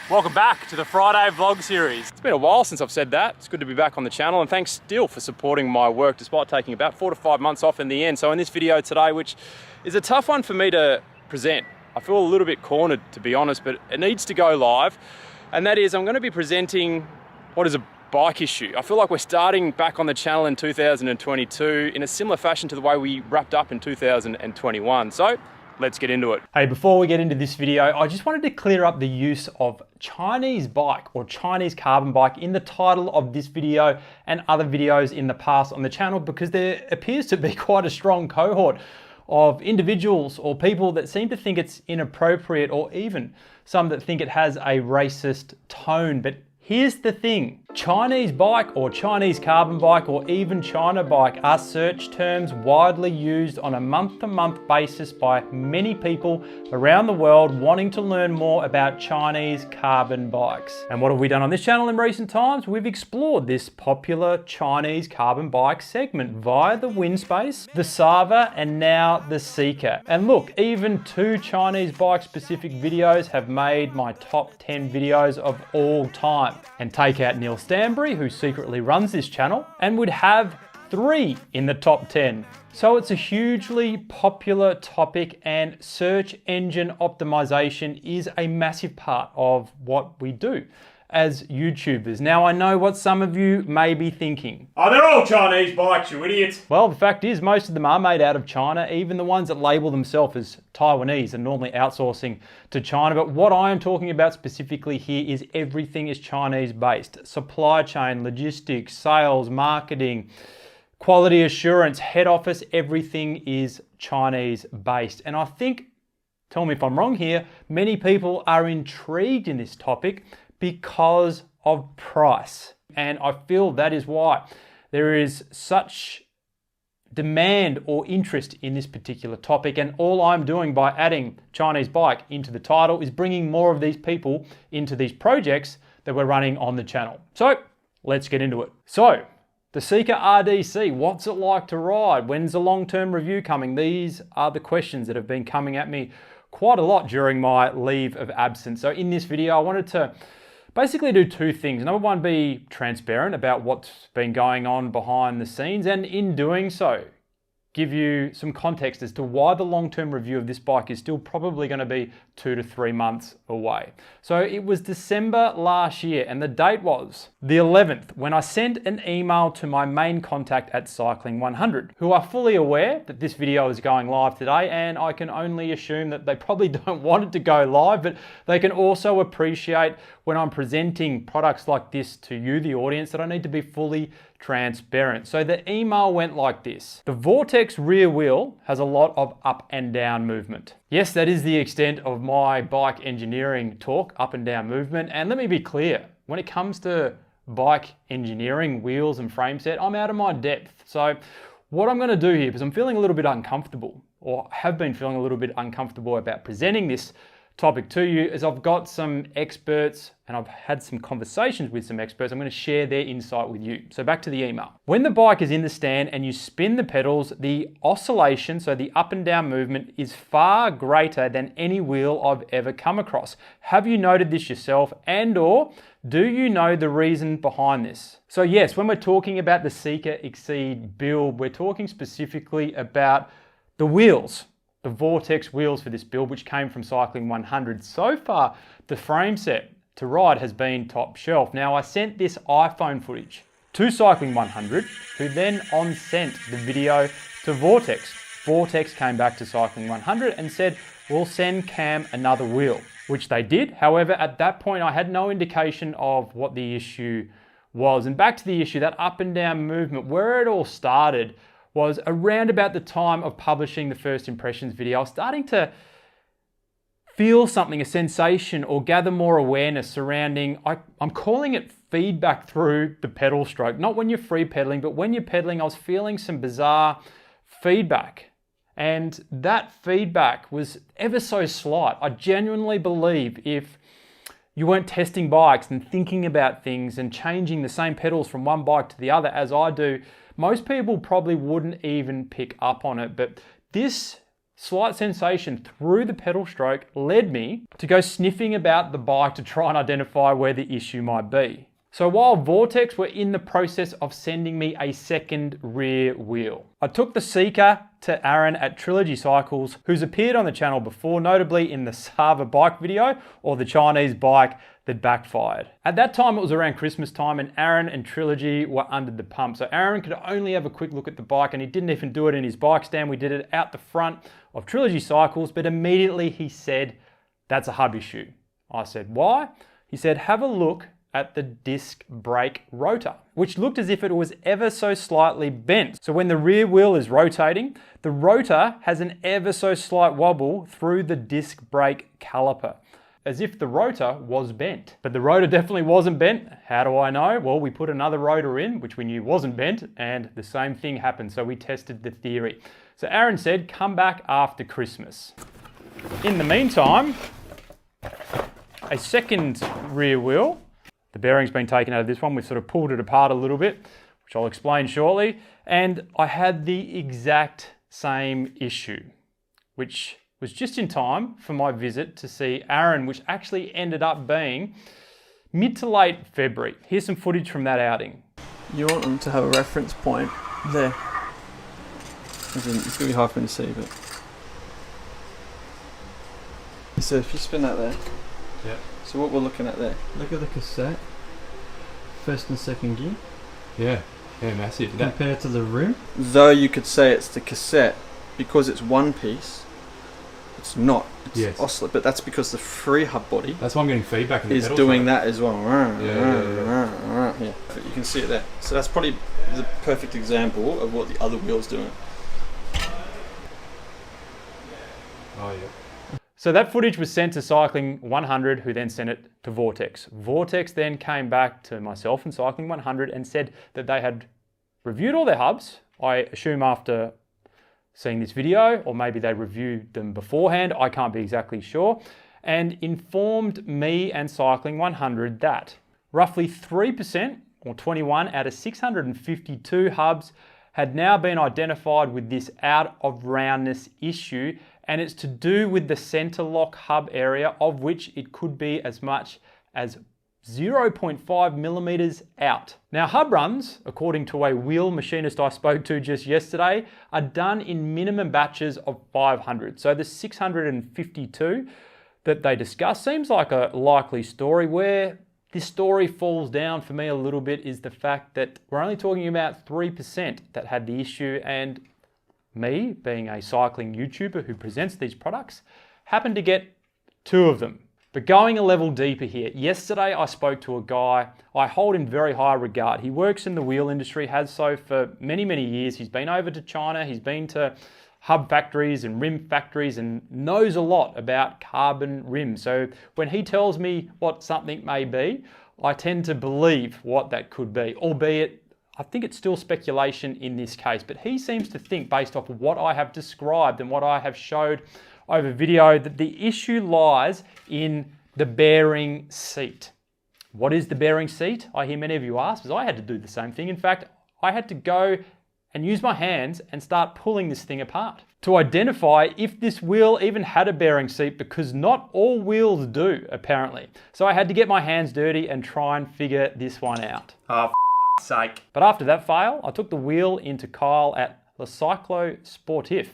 Welcome back to the Friday vlog series. It's been a while since I've said that. It's good to be back on the channel, and thanks still for supporting my work despite taking about 4 to 5 months off in the end. So in this video today, which is a tough one for me to present, I feel a little bit cornered to be honest, but it needs to go live. And that is, I'm going to be presenting what is a bike issue. I feel like we're starting back on the channel in 2022 in a similar fashion to the way we wrapped up in 2021. So let's get into it. Hey, before we get into this video, I just wanted to clear up the use of Chinese bike or Chinese carbon bike in the title of this video and other videos in the past on the channel, because there appears to be quite a strong cohort of individuals or people that seem to think it's inappropriate, or even some that think it has a racist tone. But here's the thing. Chinese bike or Chinese carbon bike or even China bike are search terms widely used on a month-to-month basis by many people around the world wanting to learn more about Chinese carbon bikes. And what have we done on this channel in recent times? We've explored this popular Chinese carbon bike segment via the Windspace, the Sava, and now the Seeker. And look, even 2 Chinese bike specific videos have made my top 10 videos of all time. And take out Neil Stanbury, who secretly runs this channel, and would have 3 in the top 10. So it's a hugely popular topic, and search engine optimization is a massive part of what we do as YouTubers. Now, I know what some of you may be thinking. Oh, they're all Chinese bikes, you idiots. Well, the fact is, most of them are made out of China. Even the ones that label themselves as Taiwanese are normally outsourcing to China. But what I am talking about specifically here is everything is Chinese based. Supply chain, logistics, sales, marketing, quality assurance, head office, everything is Chinese based. And I think, tell me if I'm wrong here, many people are intrigued in this topic because of price. And I feel that is why there is such demand or interest in this particular topic. And all I'm doing by adding Chinese bike into the title is bringing more of these people into these projects that we're running on the channel. So let's get into it. So the Seeker RDC, what's it like to ride? When's the long-term review coming? These are the questions that have been coming at me quite a lot during my leave of absence. So in this video, I wanted to basically do 2 things. Number 1, be transparent about what's been going on behind the scenes, and in doing so, give you some context as to why the long-term review of this bike is still probably going to be 2 to 3 months away. So it was December last year, and the date was the 11th when I sent an email to my main contact at Cycling 100, who are fully aware that this video is going live today, and I can only assume that they probably don't want it to go live, but they can also appreciate when I'm presenting products like this to you, the audience, that I need to be fully transparent. So the email went like this. The Vortex rear wheel has a lot of up and down movement. Yes, that is the extent of my bike engineering talk, up and down movement. And let me be clear, when it comes to bike engineering, wheels and frame set, I'm out of my depth. So what I'm going to do here, because I'm feeling a little bit uncomfortable, or have been feeling a little bit uncomfortable about presenting this topic to you, is I've got some experts and I've had some conversations with some experts. I'm going to share their insight with you. So back to the email. When the bike is in the stand and you spin the pedals, the oscillation, so the up and down movement, is far greater than any wheel I've ever come across. Have you noted this yourself, and or do you know the reason behind this? So yes, when we're talking about the Seeker Exceed build, we're talking specifically about the wheels. The Vortex wheels for this build, which came from Cycling 100. So far, the frame set to ride has been top shelf. Now, I sent this iPhone footage to Cycling 100, who then on-sent the video to Vortex. Vortex came back to Cycling 100 and said, we'll send Cam another wheel, which they did. However, at that point, I had no indication of what the issue was. And back to the issue, that up and down movement, where it all started was around about the time of publishing the first impressions video. I was starting to feel something, a sensation, or gather more awareness surrounding, I'm calling it feedback through the pedal stroke. Not when you're free pedaling, but when you're pedaling, I was feeling some bizarre feedback. And that feedback was ever so slight. I genuinely believe if you weren't testing bikes and thinking about things and changing the same pedals from one bike to the other as I do, most people probably wouldn't even pick up on it. But this slight sensation through the pedal stroke led me to go sniffing about the bike to try and identify where the issue might be. So while Vortex were in the process of sending me a second rear wheel, I took the Seeker to Aaron at Trilogy Cycles, who's appeared on the channel before, notably in the Sava bike video or the Chinese bike that backfired. At that time, it was around Christmas time and Aaron and Trilogy were under the pump. So Aaron could only have a quick look at the bike and he didn't even do it in his bike stand. We did it out the front of Trilogy Cycles, but immediately he said, "That's a hub issue." I said, "Why?" He said, "Have a look at the disc brake rotor," which looked as if it was ever so slightly bent. So when the rear wheel is rotating, the rotor has an ever so slight wobble through the disc brake caliper, as if the rotor was bent. But the rotor definitely wasn't bent. How do I know? Well, we put another rotor in, which we knew wasn't bent, and the same thing happened. So we tested the theory. So Aaron said, "Come back after Christmas." In the meantime, a second rear wheel, the bearing's been taken out of this one. We've sort of pulled it apart a little bit, which I'll explain shortly. And I had the exact same issue, which was just in time for my visit to see Aaron, which actually ended up being mid to late February. Here's some footage from that outing. You want them to have a reference point there. As in, it's going to be hard for me to see, but... So if you spin that there, yeah. So what we're looking at there, look at the cassette, first and second gear. Yeah, massive. Compared to the rim. Though you could say it's the cassette, because it's one piece, it's not. It's oscillate, but that's because the free hub body. That's why I'm getting feedback in the is doing that as well. Yeah. You can see it there. So that's probably the perfect example of what the other wheel's doing. Oh yeah. So that footage was sent to Cycling 100, who then sent it to Vortex. Vortex then came back to myself and Cycling 100 and said that they had reviewed all their hubs. I assume after seeing this video, or maybe they reviewed them beforehand, I can't be exactly sure, and informed me and Cycling 100 that roughly 3%, or 21 out of 652 hubs, had now been identified with this out of roundness issue, and it's to do with the center lock hub area, of which it could be as much as 0.5 millimeters out. Now, hub runs, according to a wheel machinist I spoke to just yesterday, are done in minimum batches of 500. So the 652 that they discuss seems like a likely story. Where this story falls down for me a little bit is the fact that we're only talking about 3% that had the issue, and me, being a cycling YouTuber who presents these products, happened to get 2 of them. But going a level deeper here, yesterday I spoke to a guy I hold in very high regard. He works in the wheel industry, has so for many, many years. He's been over to China, he's been to hub factories and rim factories and knows a lot about carbon rims. So when he tells me what something may be, I tend to believe what that could be, albeit I think it's still speculation in this case. But he seems to think, based off of what I have described and what I have showed over video, that the issue lies in the bearing seat. What is the bearing seat? I hear many of you ask, because I had to do the same thing. In fact, I had to go and use my hands and start pulling this thing apart to identify if this wheel even had a bearing seat, because not all wheels do, apparently. So I had to get my hands dirty and try and figure this one out. Oh, for sake. But after that fail, I took the wheel into Kyle at Le Cyclo Sportif,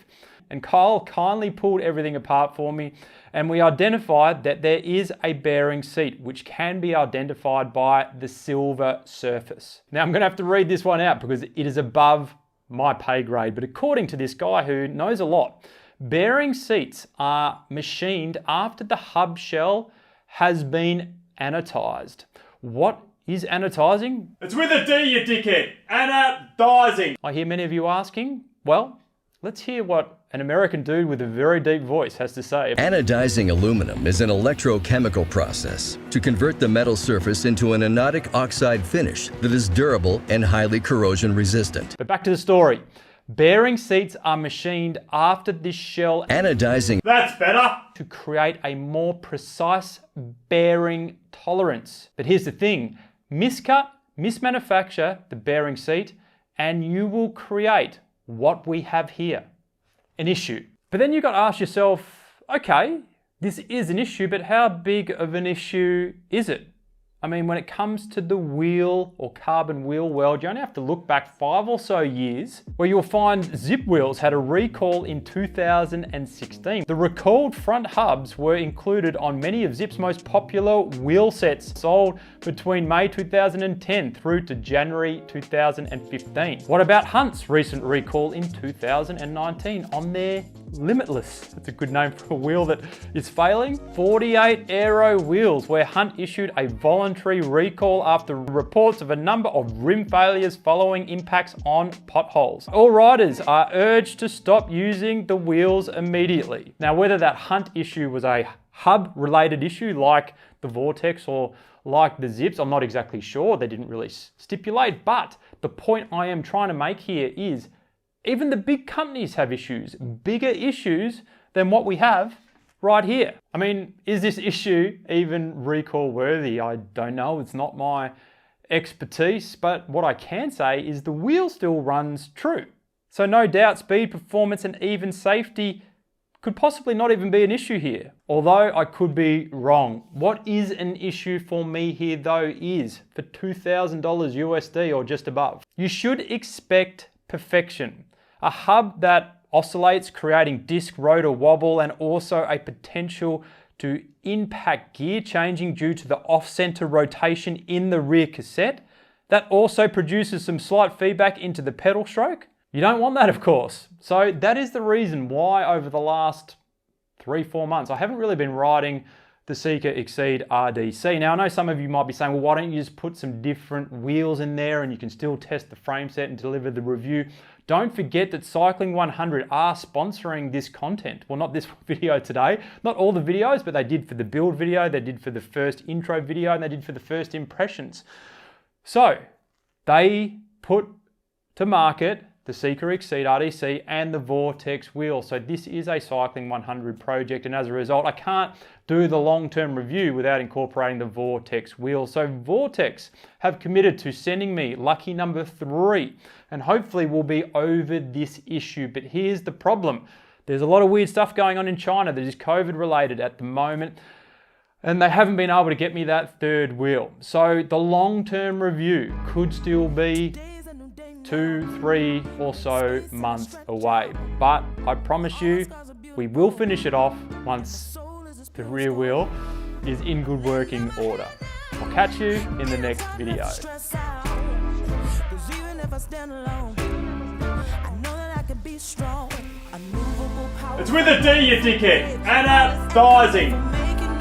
and Kyle kindly pulled everything apart for me, and we identified that there is a bearing seat, which can be identified by the silver surface. Now I'm gonna have to read this one out because it is above my pay grade, but according to this guy who knows a lot, bearing seats are machined after the hub shell has been anodized. What is anodizing? It's with a D, you dickhead. Anodizing. I hear many of you asking, well, let's hear what an American dude with a very deep voice has to say. Anodizing aluminum is an electrochemical process to convert the metal surface into an anodic oxide finish that is durable and highly corrosion resistant. But back to the story. Bearing seats are machined after this shell anodizing. That's better. To create a more precise bearing tolerance. But here's the thing, miscut, mismanufacture the bearing seat, and you will create what we have here, an issue. But then you've got to ask yourself, okay, this is an issue, but how big of an issue is it? I mean, when it comes to the wheel or carbon wheel world, you only have to look back 5 or so years where you'll find Zip wheels had a recall in 2016. The recalled front hubs were included on many of Zip's most popular wheel sets sold between May 2010 through to January 2015. What about Hunt's recent recall in 2019 on their Limitless? That's a good name for a wheel that is failing. 48 aero wheels, where Hunt issued a voluntary recall after reports of a number of rim failures following impacts on potholes. All riders are urged to stop using the wheels immediately. Now, whether that Hunt issue was a hub related issue like the Vortex or like the Zips, I'm not exactly sure. They didn't really stipulate, but the point I am trying to make here is even the big companies have issues, bigger issues than what we have right here. I mean, is this issue even recall worthy? I don't know, it's not my expertise, but what I can say is the wheel still runs true. So no doubt speed, performance, and even safety could possibly not even be an issue here. Although I could be wrong. What is an issue for me here though is for $2,000 USD or just above, you should expect perfection. A hub that oscillates, creating disc rotor wobble, and also a potential to impact gear changing due to the off-center rotation in the rear cassette. That also produces some slight feedback into the pedal stroke. You don't want that, of course. So that is the reason why over the last 3-4 months, I haven't really been riding the Seeker Exceed RDC. Now, I know some of you might be saying, well, why don't you just put some different wheels in there and you can still test the frame set and deliver the review? Don't forget that Cycling 100 are sponsoring this content. Well, not this video today, not all the videos, but they did for the build video, they did for the first intro video, and they did for the first impressions. So they put to market the Seeker Exceed RDC and the Vortex wheel. So this is a Cycling 100 project, and as a result, I can't do the long-term review without incorporating the Vortex wheel. So Vortex have committed to sending me lucky number 3, and hopefully we'll be over this issue. But here's the problem. There's a lot of weird stuff going on in China that is COVID related at the moment, and they haven't been able to get me that third wheel. So the long-term review could still be 2-3 or so months away. But I promise you, we will finish it off once the rear wheel is in good working order. I'll catch you in the next video. It's with a D, you dickhead. Advertising.